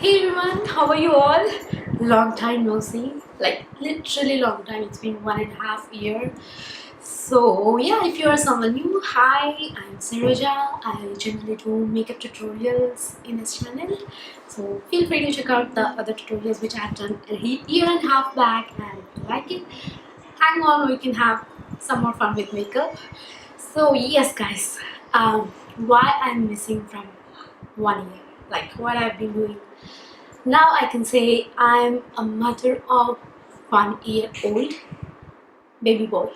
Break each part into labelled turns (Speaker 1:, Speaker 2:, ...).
Speaker 1: Hey everyone, how are you all? Long time no see, like literally long time. It's been 1.5 years. So yeah, if you are someone new, hi, I'm Saroja. I generally do makeup tutorials in this channel. So feel free to check out the other tutorials which I've done a year and a half back, and if you like it, hang on, we can have some more fun with makeup. So yes, guys, why I'm missing from 1 year, like what I've been doing. Now I can say I'm a mother of 1 year old baby boy.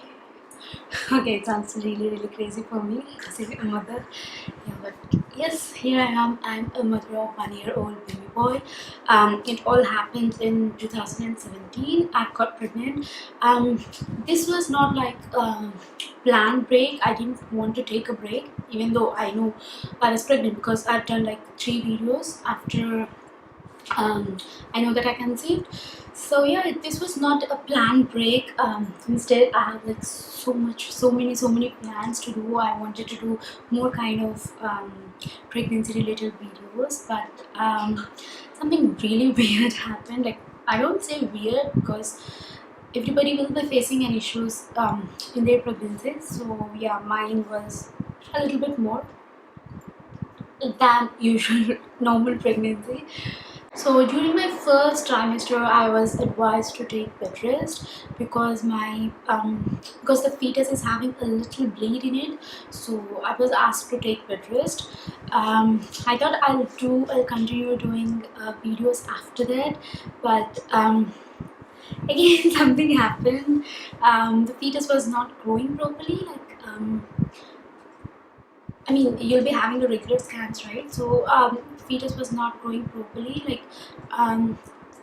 Speaker 1: Okay, it sounds really crazy for me to say a mother. Yeah, but yes, here I am. I'm a mother of 1 year old baby boy. It all happened in 2017. I got pregnant. This was not like planned break. I didn't want to take a break, even though I know I was pregnant because I've done like 3 videos after I know that I conceived. So yeah, this was not a planned break. Instead, I had like so many plans to do. I wanted to do more kind of pregnancy related videos, but something really weird happened. Like, I don't say weird because everybody will be facing an issues in their pregnancies. So yeah, mine was a little bit more than usual normal pregnancy. So during my first trimester, I was advised to take bed rest because my because the fetus is having a little bleed in it. So I was asked to take bed rest. I thought I'll continue doing videos after that, but again something happened. The fetus was not growing properly. Like I mean, you'll be having the regular scans, right? So fetus was not growing properly. Like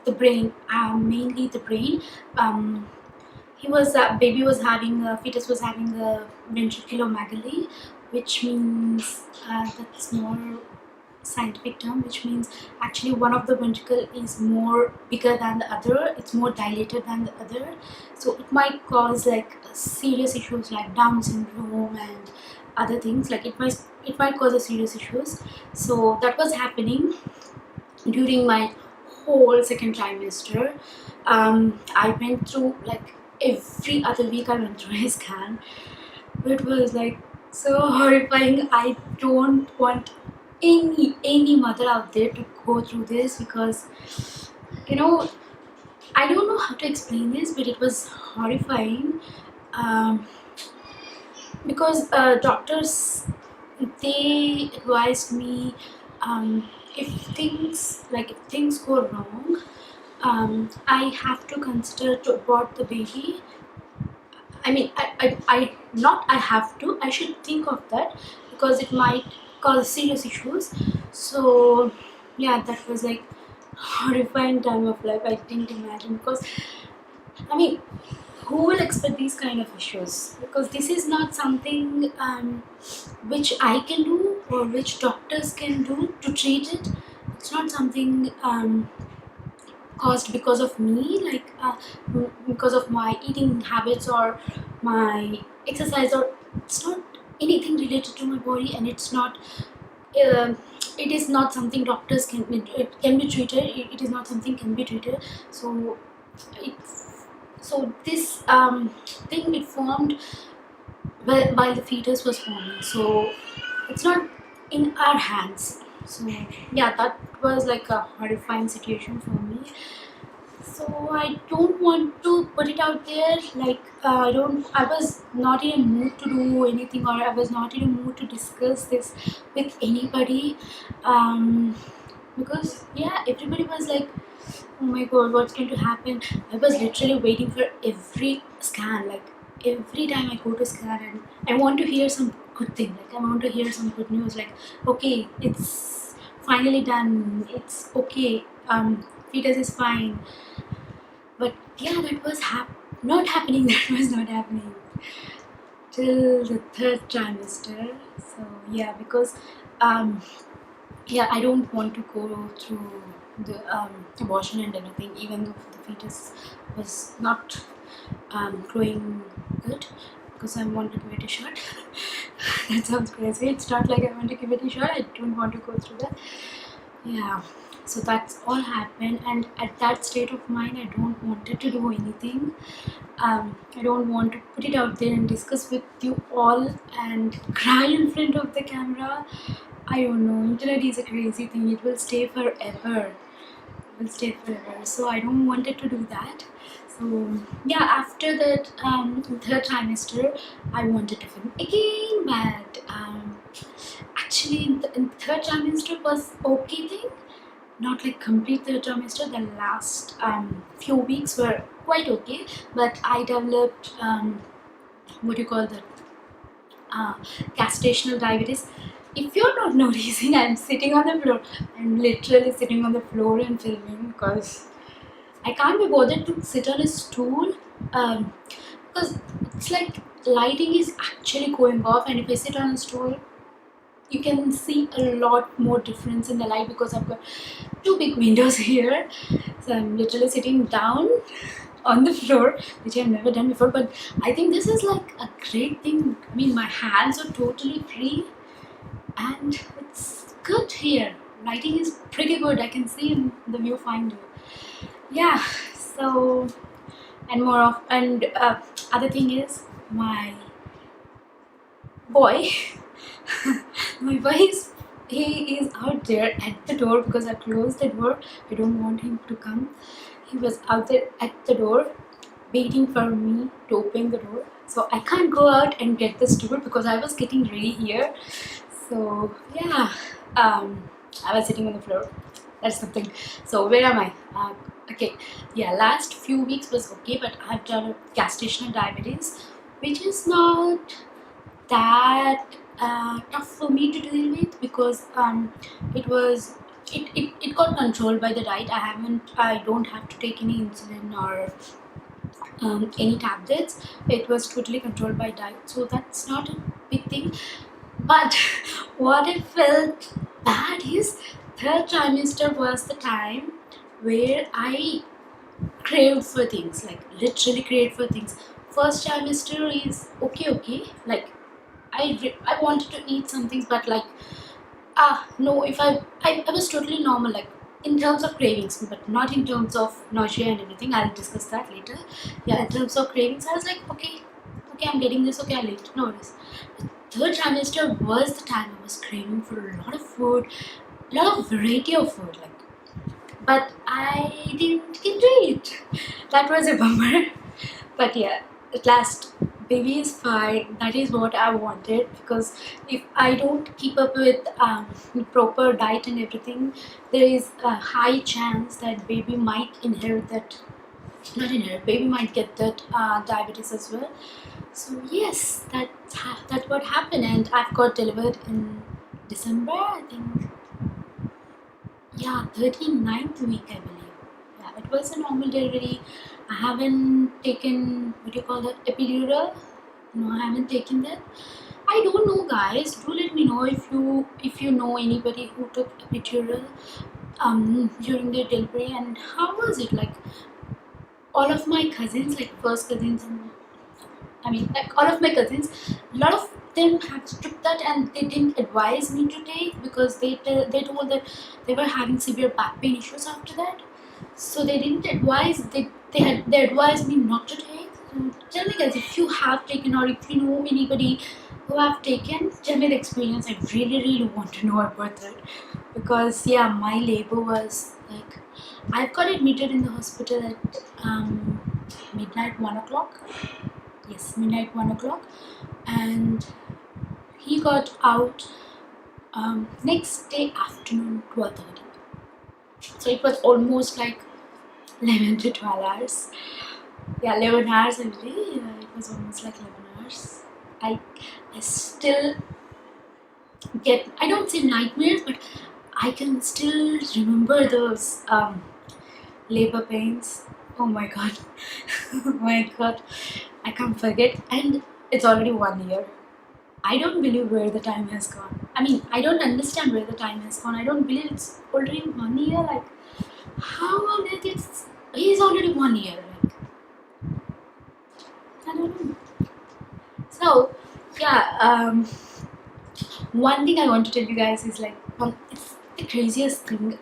Speaker 1: the brain, mainly the brain. Um, he was baby was having fetus was having the ventriculomegaly, which means that's more scientific term, which means actually one of the ventricle is more bigger than the other. It's more dilated than the other, so it might cause like serious issues like Down syndrome and other things. Like it might cause a serious issues. So that was happening during my whole second trimester. I went through like every other week I went through a scan. It was like so horrifying. I don't want any mother out there to go through this because you know I don't know how to explain this, but it was horrifying. Um, because doctors, they advised me, if things go wrong, I have to consider to abort the baby. I mean, I not I have to. I should think of that because it might cause serious issues. So yeah, that was like horrifying time of life. I didn't imagine because I mean, who will expect these kind of issues? Because this is not something which I can do or which doctors can do to treat it. It's not something caused because of me, like because of my eating habits or my exercise, or it's not anything related to my body, and it's not uh, it is not something doctors can it can be treated. It is not something can be treated. So it's so this thing it formed while the fetus was forming, so it's not in our hands. So yeah, that was like a horrifying situation for me. So I don't want to put it out there. Like I was not in a mood to do anything, or I was not in a mood to discuss this with anybody. um, because yeah, everybody was like, oh my god, what's going to happen? I was literally waiting for every scan. Like every time I go to scan, and I want to hear some good thing. Like I want to hear some good news. Like, okay, it's finally done. It's okay. Fetus is fine. But yeah, that was not happening. That was not happening till the third trimester. So yeah, because um, yeah, I don't want to go through the abortion and everything, even though the fetus was not growing good, because I want to give it a shot. That sounds crazy. It's not like I want to give it a shot. I don't want to go through that. Yeah. So that's all happened, and at that state of mind, I don't wanted to do anything. I don't want to put it out there and discuss with you all and cry in front of the camera. I don't know. Internet is a crazy thing. It will stay forever. It will stay forever. So I don't wanted to do that. So yeah, after that third trimester, I wanted to film again, but actually in third trimester was okay thing, not like complete third trimester. The last few weeks were quite okay, but I developed what do you call that, uh, gestational diabetes. If you're not noticing, I'm sitting on the floor. I'm literally sitting on the floor and filming because I can't be bothered to sit on a stool, because it's like lighting is actually going off, and if I sit on a stool, you can see a lot more difference in the light because I've got two big windows here. So I'm literally sitting down on the floor, which I've never done before. But I think this is like a great thing. I mean, my hands are totally free, and it's good here. Lighting is pretty good. I can see in the viewfinder. Yeah. So and more of and other thing is my boy. My boy is he is out there at the door because I closed the door. I don't want him to come. He was out there at the door waiting for me to open the door. So I can't go out and get the stool because I was getting ready here. So yeah, I was sitting on the floor. That's the thing. So where am I? Okay, yeah. Last few weeks was okay, but I've developed gestational diabetes, which is not that tough for me to deal with because it was it got controlled by the diet. I don't have to take any insulin or any tablets. It was totally controlled by diet, so that's not a big thing. But what I felt bad is third trimester was the time where I craved for things, like literally craved for things. First trimester is okay, like I wanted to eat some things, but like no, if I was totally normal, like in terms of cravings, but not in terms of nausea and everything. I'll discuss that later. Yeah, in terms of cravings, I was like, okay, I'm getting this. Okay, I'll eat. No worries. Third trimester was the time I was craving for a lot of food, a lot of variety of food, like. But I didn't get to eat. That was a bummer. But yeah, at last, baby is fine. That is what I wanted because if I don't keep up with proper diet and everything, there is a high chance that baby might inherit that. Not inherit. Baby might get that diabetes as well. So yes, that's what happened, and I've got delivered in December, I think. Yeah, 39th week, I believe. Yeah, it was a normal delivery. I haven't taken, what do you call that, epidural. No, I haven't taken that. I don't know, guys. Do let me know if you know anybody who took epidural during their delivery, and how was it? Like all of my cousins, like first cousins, and I mean, like all of my cousins, a lot of them had took that and they didn't advise me to take because they told that they were having severe back pain issues after that. So they didn't advise. They advised me not to take. So tell me, guys, if you have taken or if you know anybody who have taken, tell me the experience. I really want to know about that because yeah, my labor was like I've got admitted in the hospital at midnight 1 o'clock. Yes, midnight 1 o'clock, and he got out next day afternoon 12:30. So it was almost like 11 to 12 hours. Yeah, 11 hours I believe. Yeah, it was almost like 11 hours. I I still get, I don't say nightmares, but I can still remember those labor pains. Oh my god. Oh my god. I can't forget. And it's already 1 year. I don't believe where the time has gone. I mean, I don't understand where the time has gone. I don't believe it's already 1 year. Like, how on earth he's already 1 year. Like, I don't know. So, yeah. One thing I want to tell you guys is like, it's the craziest thing.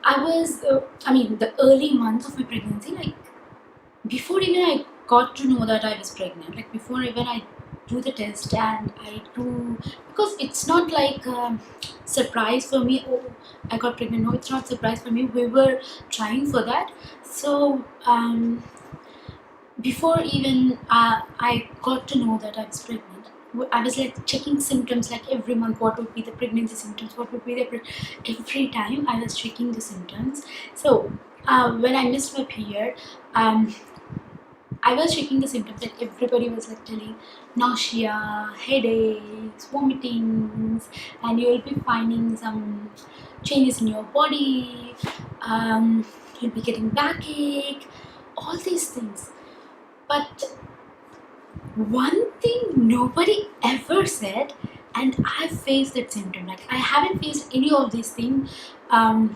Speaker 1: I was, I mean, the early months of my pregnancy, like before even I got to know that I was pregnant, like before even I do the test and I do, because it's not like surprise for me. Oh, I got pregnant. No, it's not surprise for me. We were trying for that. So before even I got to know that I was pregnant, I was like checking symptoms like every month. What would be the pregnancy symptoms? What would be the every time I was checking the symptoms. So when I missed my period, um, I was checking the symptoms that everybody was like telling nausea, headaches, vomitings, and you'll be finding some changes in your body. You'll be getting backache, all these things. But one thing nobody ever said, and I faced that symptom. Like I haven't faced any of these things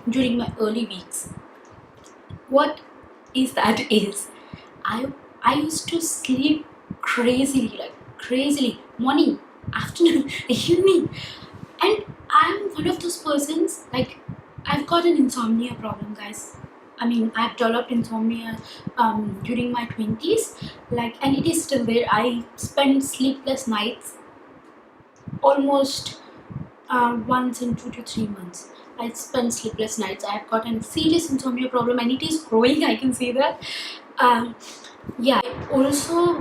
Speaker 1: during my early weeks. What is that? Is I I used to sleep crazily, like crazily, morning, afternoon, evening, and I'm one of those persons. Like I've got an insomnia problem, guys. I mean, I've developed insomnia during my 20s, like, and it is still there. I spend sleepless nights almost once in 2 to 3 months. I spend sleepless nights. I've got a serious insomnia problem, and it is growing. I can see that. Um, yeah. Also,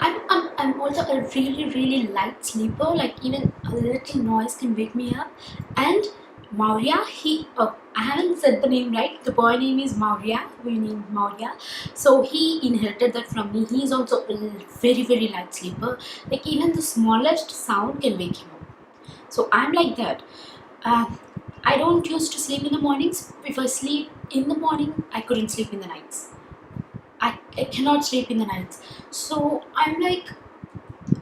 Speaker 1: I'm also a really light sleeper. Like even a little noise can wake me up. And Maurya, I haven't said the name right. The boy name is Maurya. We named Maurya. So he inherited that from me. He is also a very light sleeper. Like even the smallest sound can wake him up. So I'm like that. Um, I don't used to sleep in the mornings. If I sleep in the morning, I couldn't sleep in the nights. I cannot sleep in the nights. So I'm like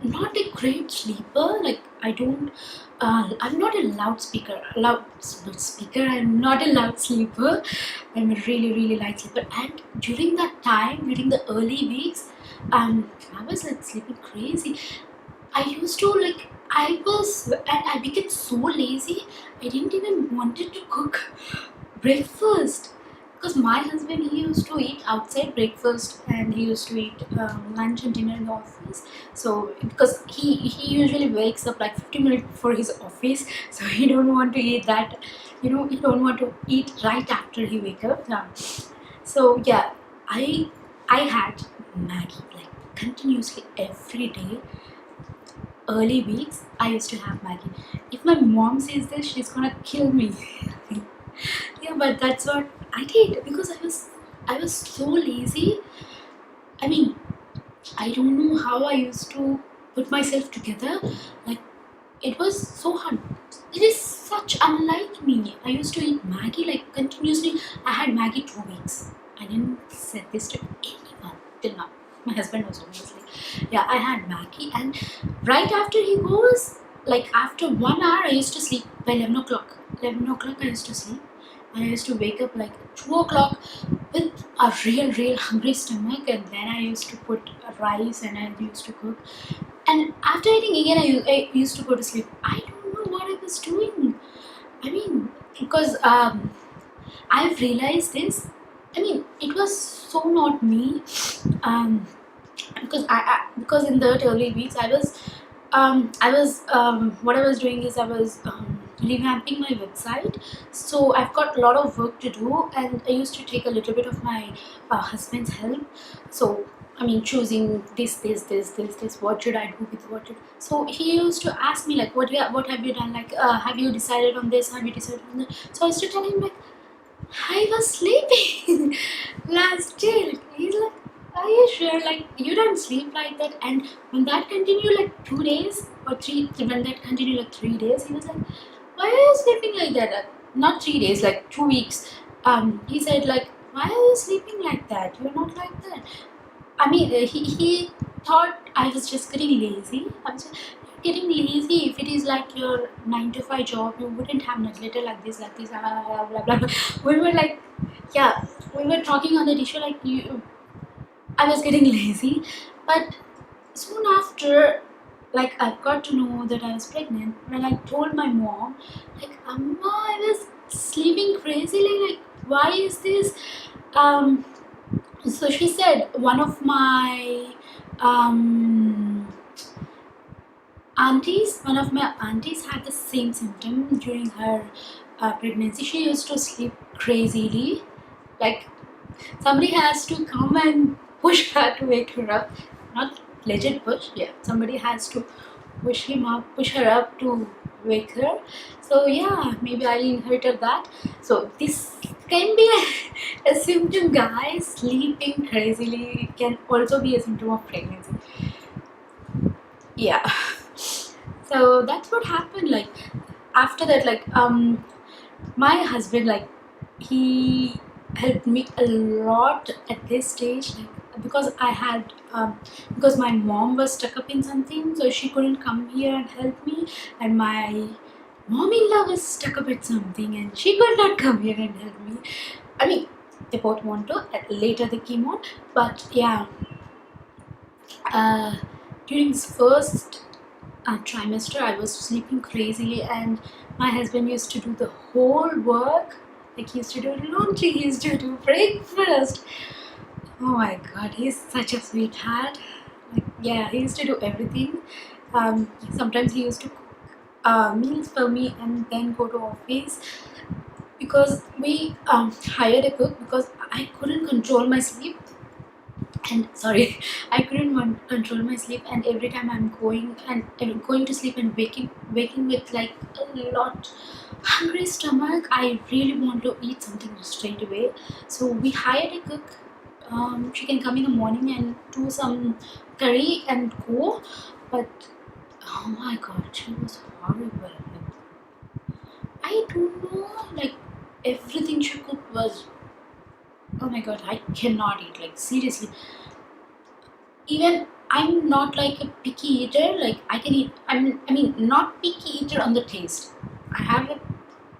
Speaker 1: not a great sleeper. Like I don't. I'm not a loudspeaker. Loudspeaker. I'm not a loud sleeper. I'm a really light sleeper. And during that time, during the early weeks, I was like sleeping crazy. I used to like. And I became so lazy. I didn't even wanted to cook breakfast, because my husband, he used to eat outside breakfast and he used to eat lunch and dinner in the office. So because he usually wakes up like 15 minutes before his office, so he don't want to eat that, he don't want to eat right after he wake up. So yeah, I had Maggie like continuously every day. Early weeks I used to have Maggie. If my mom sees this, she's gonna kill me. Yeah, but that's what I did, because I was so lazy. I mean, I don't know how I used to put myself together. Like it was so hard. It is such unlike me. I used to eat Maggie like continuously. I had Maggie 2 weeks. I didn't say this to anyone till now. My husband was obviously. Yeah, I had Maggie, and right after he goes, like after 1 hour, I used to sleep by 11 o'clock. 11 o'clock, I used to sleep. And I used to wake up like 2 o'clock with a real hungry stomach, and then I used to put rice and I used to cook. And after eating again, I used to go to sleep. I don't know what I was doing. I mean, because I've realized this. I mean, it was so not me. Because because in the early weeks what I was doing is I was revamping my website. So I've got a lot of work to do, and I used to take a little bit of my husband's help. So I mean, choosing this. What should I do with what? So he used to ask me like, what have you done? Like, have you decided on this? Have you decided on that? So I used to tell him like, I was sleeping last day. Like, he's like, are you sure? Like, you don't sleep like that. And when that continued like 2 days or three, when that continued like 3 days, he was like, why are you sleeping like that? Not 3 days, like 2 weeks. He said like, why are you sleeping like that? You're not like that. I mean, he thought I was just getting lazy. I was just getting lazy. If it is like your 9 to 5 job, you wouldn't have neglected like this, blah, blah, blah, blah. We were like, yeah, we were talking on the issue like I was getting lazy. But soon after, like I got to know that I was pregnant when I told my mom, like, Amma, I was sleeping crazily. Like, why is this? Um, so she said um, one of my aunties had the same symptom during her pregnancy. She used to sleep crazily. Like, somebody has to come and push her to wake her up. Not legit push, yeah. Somebody has to push her up to wake her. So yeah, maybe I inherited that. So this can be a symptom, guys. Sleeping crazily can also be a symptom of pregnancy. Yeah. So that's what happened. Like after that, like my husband, like, he helped me a lot at this stage, like, because I had because my mom was stuck up in something, so she couldn't come here and help me, and my mom-in-law was stuck up at something and she could not come here and help me. I mean, they both want to, later they came on, but yeah, uh, during this first trimester, I was sleeping crazily, and my husband used to do the whole work. Like, he used to do laundry, he used to do breakfast. Oh my god, he's such a sweetheart. Like, yeah, he used to do everything. Sometimes he used to cook meals for me and then go to office, because we hired a cook because I couldn't control my sleep. And sorry, I couldn't control my sleep, and every time I'm going to sleep and waking with like a lot hungry stomach, I really want to eat something straight away. So we hired a cook. She can come in the morning and do some curry and go, but oh my god, she was horrible. I don't know, like, everything she cooked was, oh my god, I cannot eat, like, seriously. Even I'm not like a picky eater. Like, I can eat. I mean, not picky eater on the taste.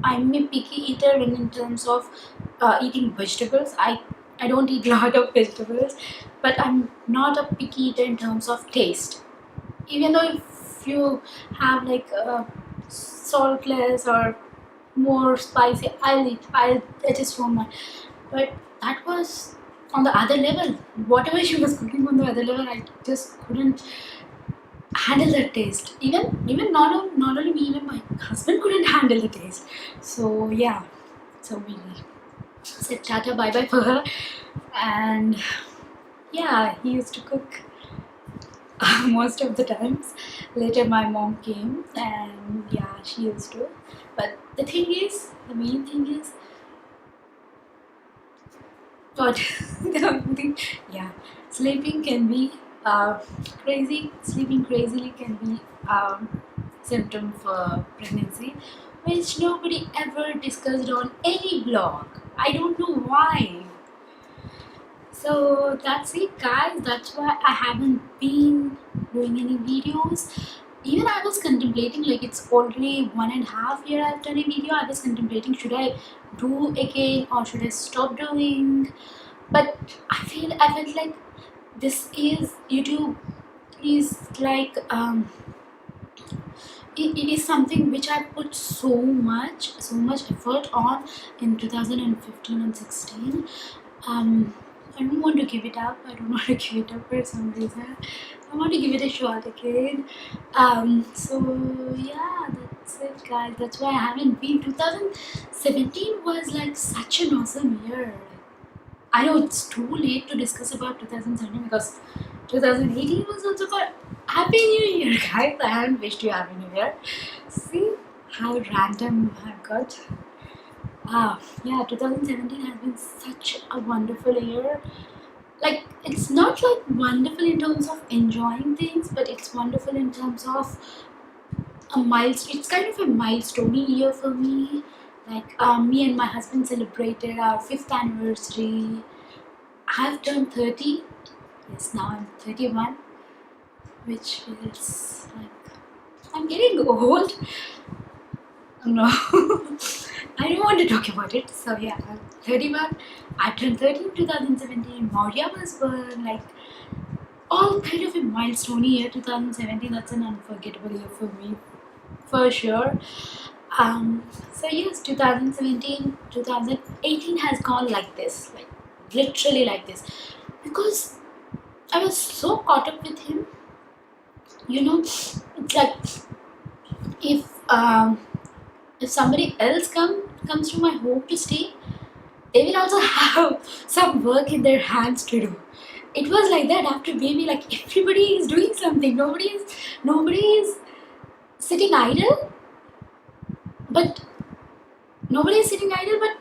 Speaker 1: I'm a picky eater when in terms of eating vegetables. I don't eat a lot of vegetables, but I'm not a picky eater in terms of taste. Even though if you have like saltless or more spicy, I'll eat. I'll adjust for my. But that was on the other level. Whatever she was cooking on the other level, I just couldn't handle the taste. Even not only me, even my husband couldn't handle the taste. So yeah, so we said tata bye bye for her, and yeah, he used to cook most of the times. Later, my mom came, and yeah, she used to. But the main thing is, but yeah, sleeping can be crazy. Sleeping crazily can be symptom for pregnancy, which nobody ever discussed on any blog. I don't know why. So that's it, guys. That's why I haven't been doing any videos. Even I was contemplating, like, it's already 1.5 year I've done a video. I was contemplating, should I do again or should I stop doing? But I felt like this is YouTube is like it is something which I put so much effort on in 2015 and 16. I don't want to give it up. I don't want to give it up for some reason. I want to give it a shot again. So yeah, that's it, guys. That's why I haven't been. 2017 was like such an awesome year. I know it's too late to discuss about 2017 because 2018 was also called Happy New Year, guys. I haven't wished you Happy New Year. See how random I've got. Yeah, 2017 has been such a wonderful year. Like, it's not like wonderful in terms of enjoying things, but it's wonderful in terms of a milestone. It's kind of a milestone year for me. Like, me and my husband celebrated our 5th anniversary. I've turned 30. Yes, now I'm 31, which feels like I'm getting old. No, I don't want to talk about it. So yeah, I'm 31. I turned 30 in 2017. Maurya was born. Like, all kind of a milestone year. 2017, that's an unforgettable year for me, for sure. So yes, 2017, 2018 has gone like this, like literally like this, because I was so caught up with him. It's like if um, if somebody else comes to my home to stay, they will also have some work in their hands to do. It was like that after baby. Like everybody is doing something. Nobody is sitting idle, but nobody is sitting idle. But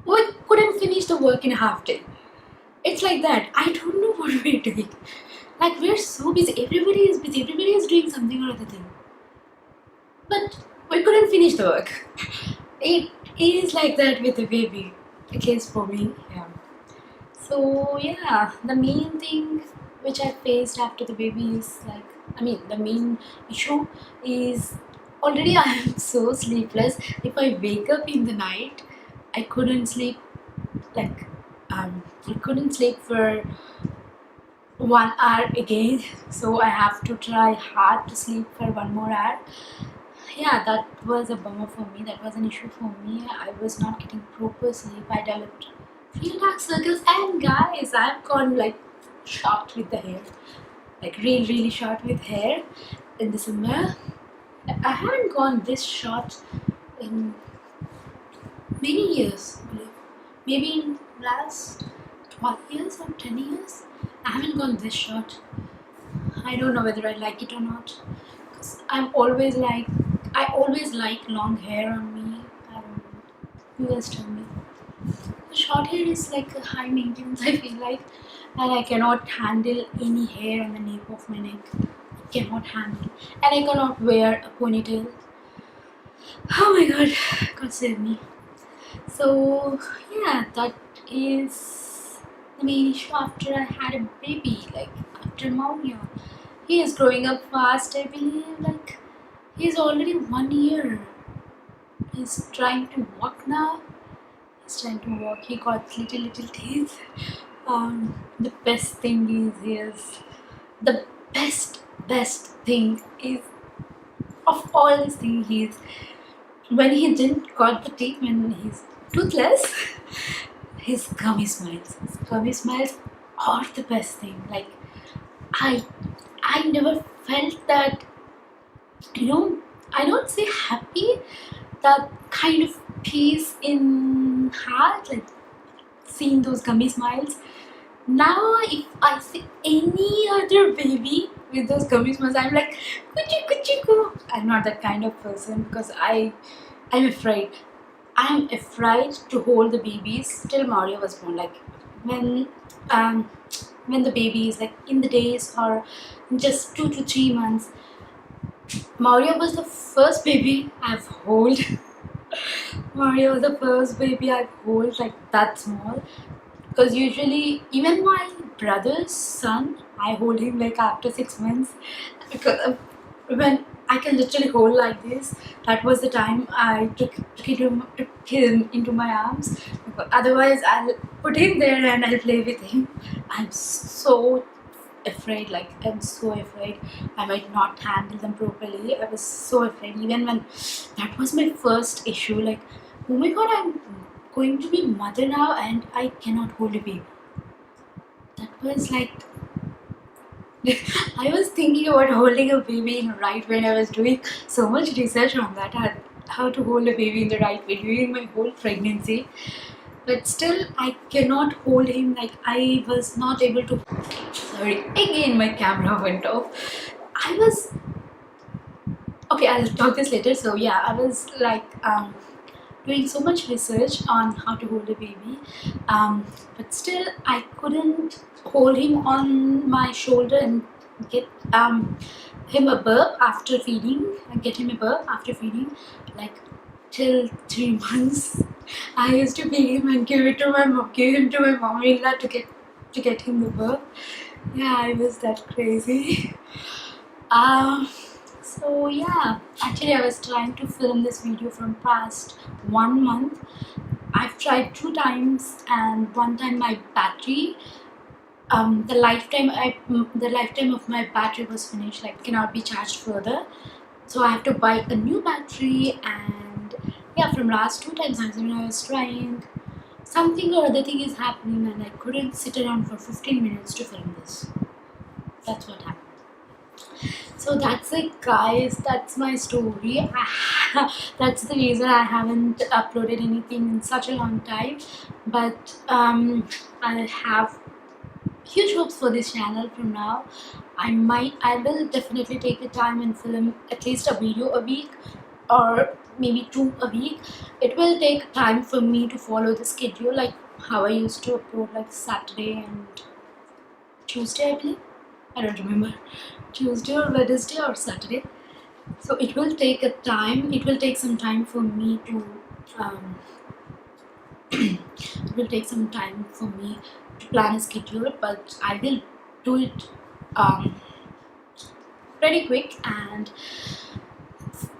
Speaker 1: we couldn't finish the work in a half day. It's like that. I don't know what we're doing. Like we're so busy. Everybody is busy. Everybody is doing something or other thing. But we couldn't finish the work. It is like that with the baby. At least for me. Yeah. So yeah, the main thing which I faced after the baby is like, the main issue is already I am so sleepless. If I wake up in the night, I couldn't sleep. Like I couldn't sleep for 1 hour again. So I have to try hard to sleep for 1 more hour. Yeah, that was a bummer for me. That was an issue for me. I was not getting proper sleep. I developed few dark circles, and guys, I've gone like short with the hair, like really short with hair in the summer. I haven't gone this short in many years, I believe. Maybe in last 12 years or 10 years. I haven't gone this short. I don't know whether I like it or not. Cause I always like long hair on me. I don't know. You guys tell me. The short hair is like a high maintenance, I feel like, and I cannot handle any hair on the nape of my neck. I cannot handle, and I cannot wear a ponytail. Oh my god, God save me. So yeah, that is the main issue after I had a baby. Like after Maurya, he is growing up fast. I believe like he's already 1 year. He's trying to walk now. He's trying to walk. He got little teeth. The best thing the best thing is of all these things is when he didn't got the teeth, when he's toothless, his gummy smiles. His gummy smiles are the best thing. Like I I never felt that, I don't say happy, that kind of peace in heart, like seeing those gummy smiles. Now, if I see any other baby with those gummy smiles, I'm like, kuchi kuchi ku. I'm not that kind of person because I'm afraid. I'm afraid to hold the babies till Mario was born. Like when um when the baby is like in the days or just 2 to 3 months. Mario was the first baby I've hold. Mario was the first baby I've hold like that small. Because usually, even my brother's son, I hold him like after 6 months. Because when I can literally hold like this, that was the time I took him into my arms. Because otherwise, I'll put him there and I'll play with him. I'm so afraid, like I'm so afraid I might not handle them properly. I was so afraid, even when that was my first issue, like, oh my god, I'm going to be mother now and I cannot hold a baby. That was like I was thinking about holding a baby in the right way, and I was doing so much research on that, how to hold a baby in the right way during my whole pregnancy. But still, I cannot hold him. Like I was not able to. Sorry, again my camera went off. I was okay. I'll talk this later. So yeah, I was like doing so much research on how to hold a baby, but still I couldn't hold him on my shoulder and get him a burp after feeding. Get him a burp after feeding, like till 3 months. I used to feed him and give him to my mom-in-law to get him the burp. Yeah, I was that crazy. Um, so yeah, actually I was trying to film this video from past 1 month. I've tried 2 times, and one time my battery the lifetime of my battery was finished, like cannot be charged further. So I have to buy a new battery. And yeah, from last two times when I was trying, something or other thing is happening and I couldn't sit around for 15 minutes to film this. That's what happened. So that's it, guys. That's my story. That's the reason I haven't uploaded anything in such a long time. But I have huge hopes for this channel from now. I will definitely take the time and film at least a video a week, or maybe two a week. It will take time for me to follow the schedule, like how I used to upload like Saturday and Tuesday, I believe. I don't remember. Tuesday or Wednesday or Saturday. So it will take a time. It will take some time for me to. It will take some time for me to plan a schedule, but I will do it pretty quick, and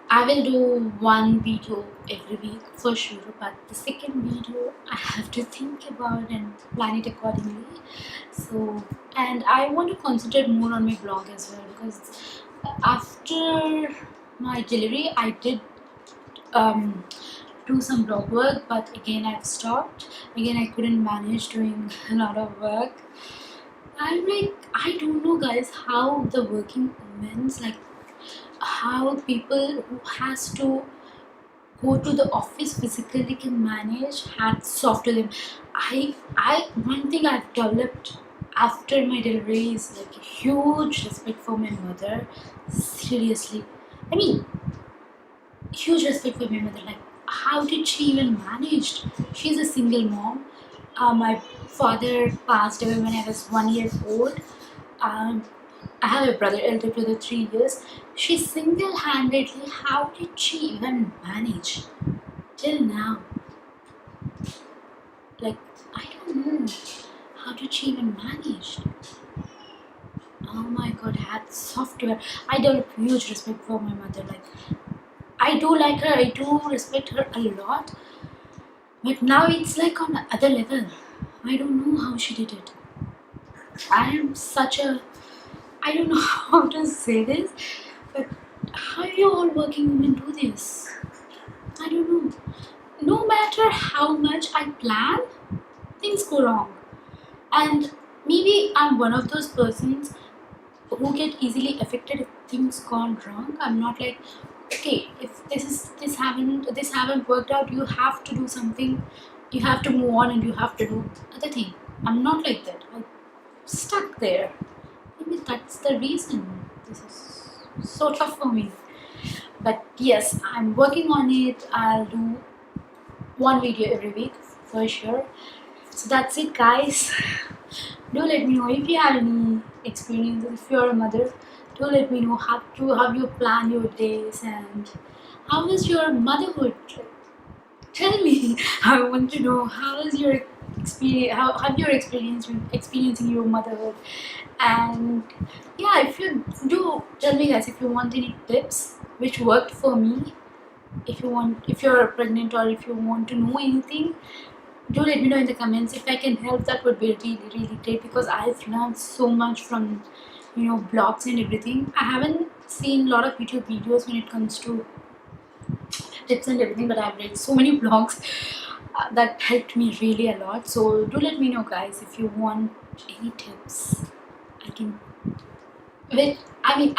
Speaker 1: I will do one video every week for sure. But the second video I have to think about and plan it accordingly. So, and I want to concentrate more on my blog as well, because after my delivery I did do some blog work, but again I've stopped. Again, I couldn't manage doing a lot of work. I'm like, I don't know, guys, how the working women's, like how people who has to go to the office physically can manage. Hats off to them. I one thing I've developed after my delivery is like a huge respect for my mother. Seriously, I mean, huge respect for my mother. Like, how did she even manage? She's a single mom. My father passed away when I was 1 year old. Um, I have a brother, elder brother, 3 years. She single-handedly, how did she even manage till now? Like, I don't know. How did she even manage? Oh my god, hats off to her. I developed huge respect for my mother. Like, I do like her, I do respect her a lot. But now it's like on another level. I don't know how she did it. I am such a, I don't know how to say this, but how you all working women do this? I don't know. No matter how much I plan, things go wrong. And maybe I'm one of those persons who get easily affected if things gone wrong. I'm not like, okay, if this haven't worked out, you have to do something, you have to move on and you have to do other thing. I'm not like that. I'm stuck there. Maybe that's the reason this is so tough for me. But yes, I'm working on it. I'll do one video every week for sure. So that's it, guys. Do let me know if you have any experience. If you're a mother, do let me know how you plan your days and how is your motherhood. Tell me. I want to know how is your experience. How have your experience with experiencing your motherhood. And yeah, if you do, tell me, guys, if you want any tips which worked for me. If you're pregnant or if you want to know anything, do let me know in the comments. If I can help, that would be really, really great, because I've learned so much from blogs and everything. I haven't seen a lot of YouTube videos when it comes to tips and everything, but I've read so many blogs that helped me really a lot. So do let me know, guys, if you want any tips. I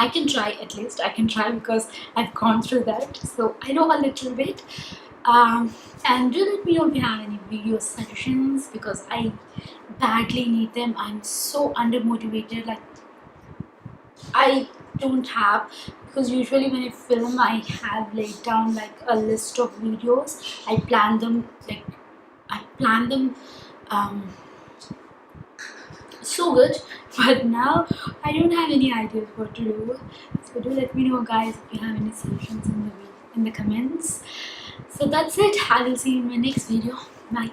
Speaker 1: can try, at least I can try, because I've gone through that, so I know a little bit. And do let me know if you have any video suggestions, because I badly need them. I'm so undermotivated. Like, I don't have, because usually when I film, I have laid down like a list of videos. I plan them so good, but now I don't have any ideas what to do. So do let me know, guys, if you have any suggestions in the comments. So that's it. I will see you in my next video. Bye.